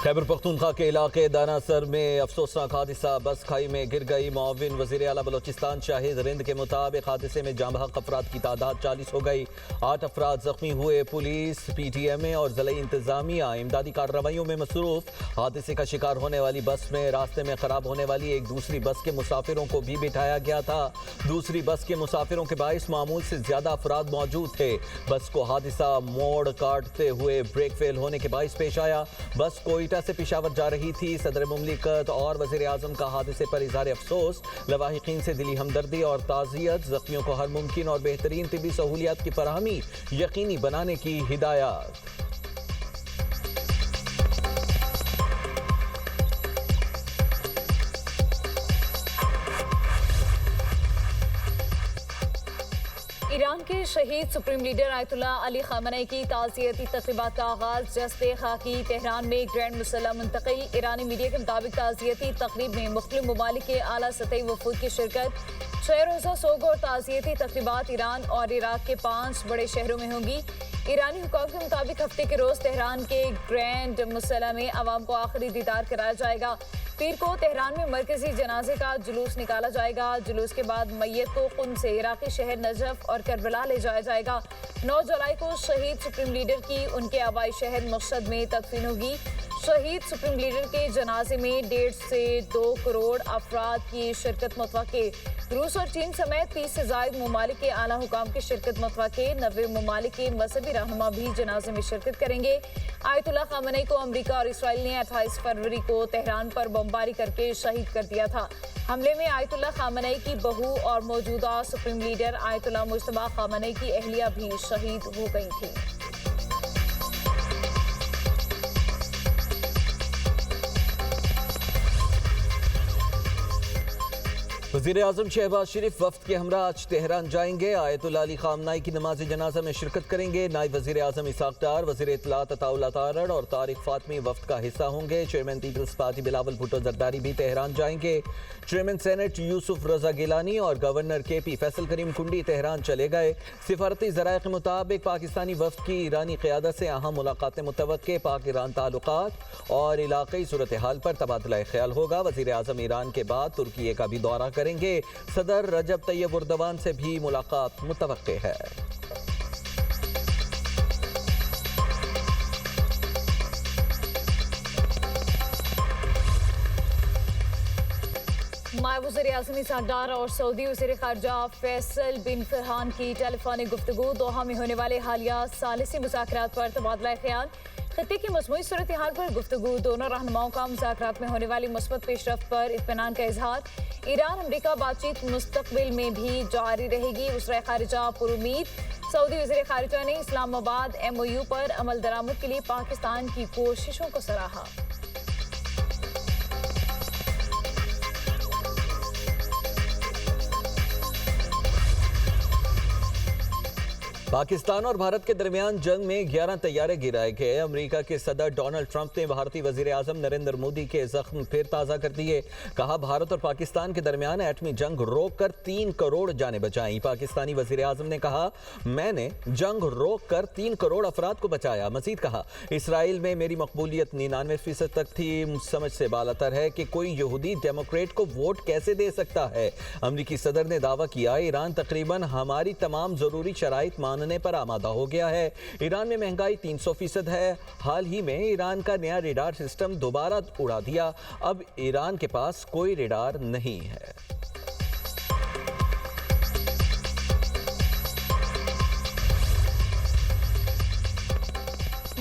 खैबर पख्तूनख्वा के इलाके दानासर में अफसोसनाक हादसा, बस खाई में गिर गई। मुआविन वज़ीर आला बलोचिस्तान शाहिद रिंद के मुताबिक हादसे में जाँ बहक अफराद की तादाद 40 हो गई। 8 अफराद जख्मी हुए। पुलिस, PTMA और ज़िला इंतजामिया इमदादी कार्रवाइयों में मसरूफ। हादसे का शिकार होने वाली बस में रास्ते में खराब होने वाली एक दूसरी बस के मुसाफिरों को भी बिठाया गया था। दूसरी बस के मुसाफिरों के बाइस मामूल से ज्यादा अफराद मौजूद थे। बस को हादसा मोड़ काटते हुए ब्रेक फेल होने के बाइस पेश आया। बस कोयटा से पेशावर जा रही थी। सदर मुमलिकत और वज़ीर आज़म का हादसे पर इज़हार अफसोस, लवाहिकीन से दिली हमदर्दी और ताज़ियत। ज़ख्मियों को हर मुमकिन और बेहतरीन तिबी सहूलियात की फराहमी यकीनी बनाने की हिदायत। ईरान के शहीद supreme leader ayatollah Ali Khamenei की ताज़ियती तक़रीबात का आगाज़ जस्ते खाकी तेहरान में ग्रैंड मुसल्ला मुंतकिल। ईरानी मीडिया के मुताबिक ताज़ियती तक़रीब में मुख्तलिफ ममालिक के आला सतही वफूद की शिरकत। 6 रोज़ा सोग और ताज़ियती तक़रीबात ईरान और इराक के 5 बड़े शहरों में होंगी। ईरानी हुकाम के मुताबिक हफ्ते के रोज़ तेहरान के ग्रैंड मुसल्ला में आवाम को आखिरी दीदार कराया जाएगा। पीर को तेहरान में मरकजी जनाजे का जुलूस निकाला जाएगा। जुलूस के बाद मैयत को कुम से इराकी शहर नजफ और करबला ले जाया जाएगा। 9 जुलाई को शहीद सुप्रीम लीडर की उनके आबाई शहर मशहद में तदफीन होगी। शहीद सुप्रीम लीडर के जनाजे में 1.5 से 2 करोड़ अफराद की शिरकत मुतवक्के। रूस और चीन समेत 30 से ज़ायद ममालिक के आला हुकाम की शिरकत मुतवक्के। 90 ममालिक के मजहबी रहनुमा भी जनाजे में शिरकत करेंगे। आयतुल्ला ख़ामेनी को अमरीका और इसराइल ने 28 फरवरी को तेहरान पर बमबारी करके शहीद कर दिया था। हमले में आयतुल्ला ख़ामेनी की बहू और मौजूदा supreme leader Ayatollah Mojtaba Khamenei की अहलिया भी शहीद हो गई थी। वज़ीर आज़म शहबाज शरीफ वफ़द के हमरा आज तेहरान जाएंगे। आयतुल्ला अली ख़ामेनी की नमाज जनाजा में शिरकत करेंगे। नायब वज़ीर आज़म इसाक डार, वज़ीर इत्तलात अताउल्लाह तारड़ और तारिक फ़ातमी वफ़द का हिस्सा होंगे। Chairman People's Party Bilawal Bhutto Zardari भी तेहरान जाएंगे। चेयरमैन सेनेट यूसुफ रज़ा गिलानी और गवर्नर KP फैसल करीम कुंडी तेहरान चले गए। सिफारती ज़राए के मुताबिक पाकिस्तानी वफ़द की ईरानी क़यादत से अहम मुलाक़ातें मुतवक्के। पाक ईरान ताल्लुक़ात और इलाक़ाई सूरत हाल पर तबादला ख्याल होगा। वज़ीर आज़म ईरान के बाद तुर्की का भी दौरा करेंगे। सदर रजब तैयब उर्दवान से भी मुलाकात मुतवक्के है। नायब वज़ीर-ए-आज़म इसाक डार और सऊदी वज़ीर ख़ारिजा फैसल बिन फरहान की टेलीफोनिक गुफ्तगू। दोहा में होने वाले हालिया सालिसी मुज़ाकरात पर तबादला ख्याल। खित्ते की मजमूई सूरत हाल पर गुफ्तगू। दोनों रहनुमाओं का मुज़ाकरात में होने वाली मुस्बत पेशरफ्त पर इत्मीनान का इजहार। ईरान अमरीका बातचीत मुस्तकबिल में भी जारी रहेगी। वज़ीर ख़ारिजा पुरुमीद। सऊदी वज़ीर ख़ारिजा ने इस्लामाबाद MOU पर अमल दरामद के लिए पाकिस्तान की कोशिशों को सराहा। पाकिस्तान और भारत के दरमियान जंग में 11 तैयारे गिराए गए। अमेरिका के सदर डोनाल्ड ट्रंप ने भारतीय वज़ीर आज़म नरेंद्र मोदी के जख्म फिर ताज़ा कर दिए। कहा, भारत और पाकिस्तान के दरमियान एटमी जंग रोक कर 3 करोड़ जानें बचाई। पाकिस्तानी वज़ीर आज़म ने कहा, मैंने जंग रोक कर 3 करोड़ अफराद को बचाया। मज़ीद कहा, इसराइल में मेरी मकबूलियत 99% तक थी। समझ से बालातर है कि कोई यहूदी डेमोक्रेट को वोट कैसे दे सकता है। अमरीकी सदर ने दावा किया, ईरान तकरीबन हमारी तमाम ज़रूरी शराइत मानने पर आमादा हो गया है। ईरान में महंगाई 300% है। हाल ही में ईरान का नया रेडार सिस्टम दोबारा उड़ा दिया। अब ईरान के पास कोई रेडार नहीं है।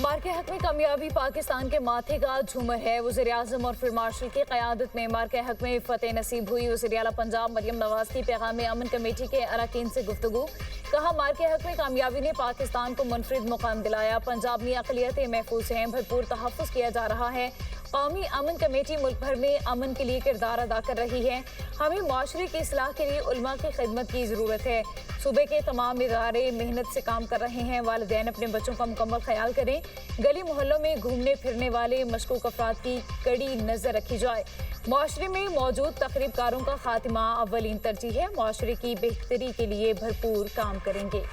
मार्के हक में कामयाबी पाकिस्तान के माथे का झूमर है। वज़ीर आज़म और फील्ड मार्शल की क़यादत में मार्के हक में फतेह नसीब हुई। वज़ीर आला पंजाब मरियम नवाज की पैगाम अमन कमेटी के अरकान से गुफ्तगू। कहा, मार्के हक में कामयाबी ने पाकिस्तान को मुनफरिद मुकाम दिलाया। पंजाब में अक़लियतें महफूज हैं, भरपूर तहफ़्फ़ुज़ किया जा रहा है। कौमी अमन कमेटी मुल्क भर में अमन के लिए किरदार अदा कर रही है। हमें माशरे की इस्लाह के लिए उलमा की खिदमत की ज़रूरत है। सूबे के तमाम इदारे मेहनत से काम कर रहे हैं। वालिदैन अपने बच्चों का मुकम्मल ख्याल करें। गली मोहल्लों में घूमने फिरने वाले मशकूक अफराद की कड़ी नज़र रखी जाए। माशरे में मौजूद तकरीबकारों का खात्मा अव्वलीन तरजीह है। माशरे की बेहतरी के लिए भरपूर काम करेंगे।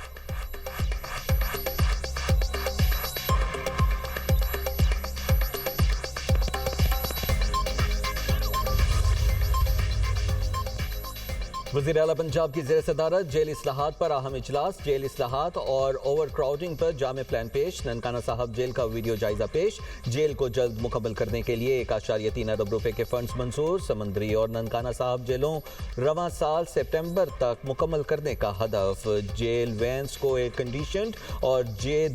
वज़ीर आला पंजाब की ज़ेर सदारत जेल इस्लाहात पर अहम इजलास। जेल इस्लाहात और ओवर क्राउडिंग पर जामे प्लान पेश। ननकाना साहब जेल का वीडियो जायजा पेश। जेल को जल्द मुकम्मल करने के लिए 1.3 अरब रुपए के फंड्स मंजूर। समंदरी और ननकाना साहब जेलों रवां साल सितंबर तक मुकम्मल करने का हदफ। जेल वैंस को एयर कंडीशनड और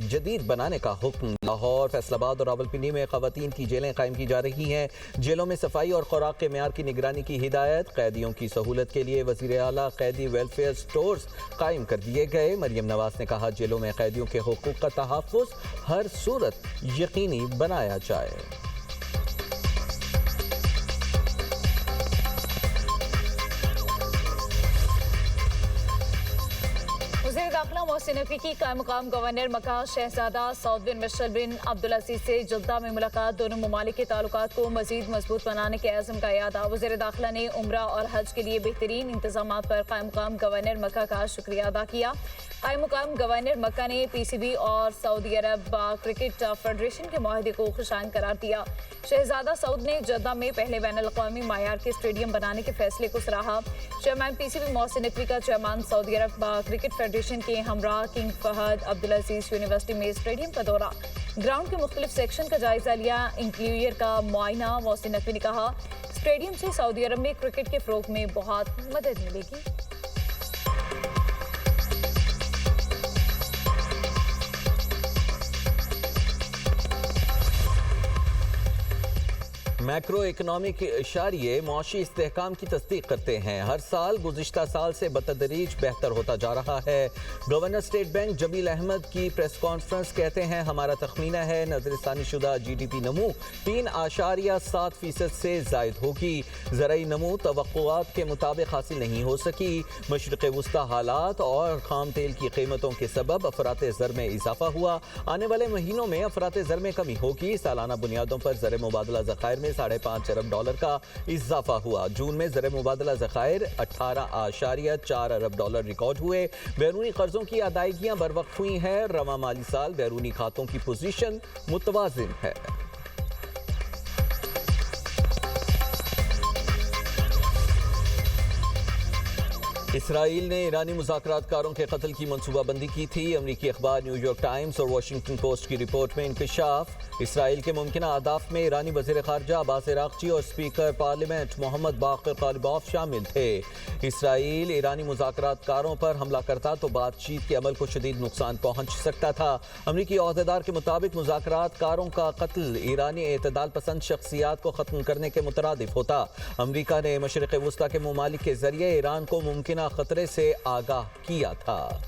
जदीद बनाने का हुक्म। लाहौर, फैसलाबाद और रावलपिंडी में खवातीन की जेलें कायम की जा रही हैं। जेलों में सफाई और खुराक के मेयार की निगरानी की हिदायत। कैदियों की सहूलत के लिए वज़ीर आला कैदी वेलफेयर स्टोर्स कायम कर दिए गए। मरियम नवाज ने कहा, जेलों में कैदियों के हुकूक का तहफ़्फ़ुज़ हर सूरत यकीनी बनाया जाए। वज़ीर दाखिला मोहसिन नकवी की कायम मुकाम गवर्नर मक्का शहजादा सऊद बिन मिशेल बिन अब्दुल अजीज से जद्दा में मुलाकात। दोनों ममालिक के ताल्लुकात को मजीद मजबूत बनाने के अज़म का यादा। वज़ीर दाखिला ने उम्रा और हज के लिए बेहतरीन इंतजाम पर कायम मुकाम गवर्नर मक्का का शुक्रिया अदा किया। कायम मुकाम गवर्नर मक्का ने PCB और सऊदी अरब क्रिकेट फेडरेशन के माहदे को खुशाइन करार दिया। शहजादा सऊद ने जद्दा में पहले बैनुल-अक़वामी मायार के स्टेडियम बनाने के फैसले को सराहा। चेयरमैन PCB मोहसिन नकवी का चेयरमैन सऊदी अरब क्रिकेट फेडरेशन के हमरा किंग फहद अब्दुल अजीज यूनिवर्सिटी में स्टेडियम का दौरा। ग्राउंड के मुख्तलिफ सेक्शन का जायजा लिया। इंटीरियर का मुआयना। मोहसिन नकवी ने कहा, स्टेडियम से सऊदी अरब में क्रिकेट के फ़रोग़ में बहुत मदद मिलेगी। मैक्रो इकनॉमिक इशारिये मुआशी इस्तेहकाम की तस्दीक करते हैं। हर साल गुज़िश्ता साल से बतदरीज बेहतर होता जा रहा है। Governor State Bank Jameel Ahmad की प्रेस कॉन्फ्रेंस कहते हैं, हमारा तखमीना है नजरसानी शुदा GDP नमू 3.7% से जायद होगी। ज़राई नमू तवक्कुआत के मुताबिक हासिल नहीं हो सकी। मशरिक़ वुस्ता हालात और खाम तेल की कीमतों के सबब अफरात ज़र में इजाफा हुआ। आने वाले महीनों में अफरात ज़र में कमी होगी। सालाना बुनियादों पर ज़र मुबादला ज़खायर में $5.5 अरब का इजाफा हुआ। जून में ज़र मुबादला ज़खायर $18.4 अरब रिकॉर्ड हुए। बैरूनी कर्जों की अदायगियां बर वक्त हुई हैं। रवां माली साल बैरूनी खातों की पोजीशन मुतवाजिन है। इसराइल ने ईरानी मुज़ाकरातकारों के कत्ल की मनसूबाबंदी की थी। अमरीकी अखबार न्यूयॉर्क टाइम्स और वाशिंगटन पोस्ट की रिपोर्ट में इंकशाफ। इसराइल के मुमकिन अहदाफ में ईरानी वज़ीर ख़ारजा अब्बास अराग़ची और स्पीकर पार्लियामेंट मोहम्मद बाक़िर ग़ालिबाफ शामिल थे। इसराइल ईरानी मुज़ाकरातकारों पर हमला करता तो बातचीत के अमल को शदीद नुकसान पहुँच सकता था। अमरीकी अहदेदार के मुताबिक मुज़ाकरातकारों का कत्ल ईरानी एतदाल पसंद शख्सियात को ख़त्म करने के मुतरादिफ होता। अमरीका ने मशरिक़ वुस्ता के ममालिक के ज़रिए ईरान को मुमकिन खतरे से आगाह किया था।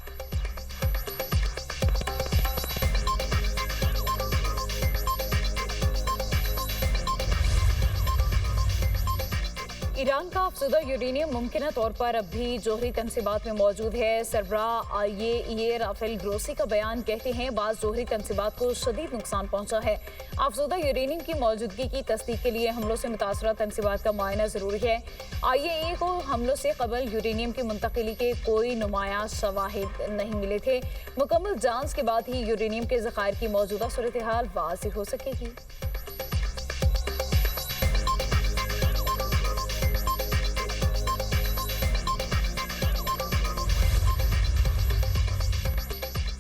ईरान का अफसुदा यूरेनियम मुमकिन तौर पर अब भी जोहरी तनसीबात में मौजूद है। सरबराह IAEA राफेल ग्रोसी का बयान कहते हैं, बाज़ जोहरी तनसीबात को शदीद नुकसान पहुंचा है। अफसुदा यूरेनियम की मौजूदगी की तस्दीक के लिए हमलों से मुतासरा तनसीबात का मुआयना ज़रूरी है। IAEA को हमलों से कबल यूरेनियम की मुंतकिली के कोई नुमाया शवाहिद नहीं मिले थे। मुकम्मल जांच के बाद ही यूरेनियम के ज़खायर की मौजूदा सूरत हाल वाज़ेह हो सकेगी।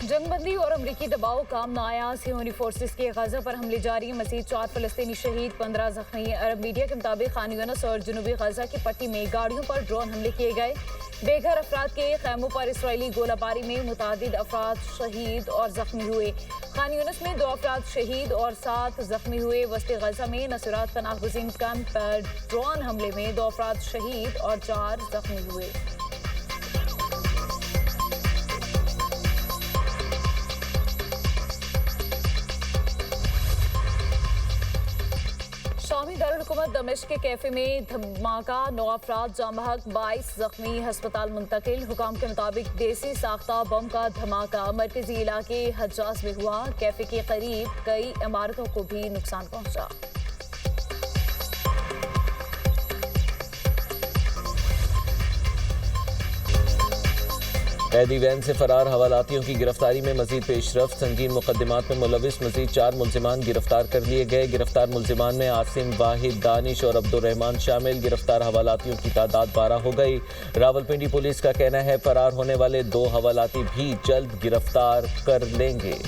जंगबंदी और अमरीकी दबाव काम न आया। सियोनी फोर्सेस के गजा पर हमले जारी। मज़ीद 4 फ़लस्तीनी शहीद, 15 जख्मी। अरब मीडिया के मुताबिक खान यूनिस और जनूबी गजा की पट्टी में गाड़ियों पर ड्रोन हमले किए गए। बेघर अफराद के खैमों पर इसराइली गोलाबारी में मुतादिद अफराद शहीद और जख्मी हुए। खान यूनिस में 2 अफराद शहीद और 7 जख्मी हुए। वस्ती गजा में नसरात पनाह गुज़ीन कैंप पर ड्रोन हमले में 2 अफराद शहीद और 4 जख्मी हुए। शामी दारुल हुकूमत दमिश्क के कैफे में धमाका, 9 अफराद जाम बहक, 22 जख्मी, अस्पताल मुंतकिल। हुकाम के मुताबिक देसी साख्ता बम का धमाका मरकजी इलाके हज्जाज में हुआ। कैफे के करीब कई इमारतों को भी नुकसान पहुंचा। कैदी वैन से फरार हवालातियों की गिरफ्तारी में मजीद पेशरफ। संगीन मुकदमात में मुलविस मजीद 4 मुलजिमान गिरफ्तार कर लिए गए। गिरफ्तार मुलजिमान में आसिम, वाहिद, दानिश और अब्दुर्रहमान शामिल। गिरफ्तार हवालातियों की तादाद 12 हो गई। रावलपिंडी पुलिस का कहना है फरार होने वाले 2 हवालाती भी जल्द गिरफ्तार कर लेंगे।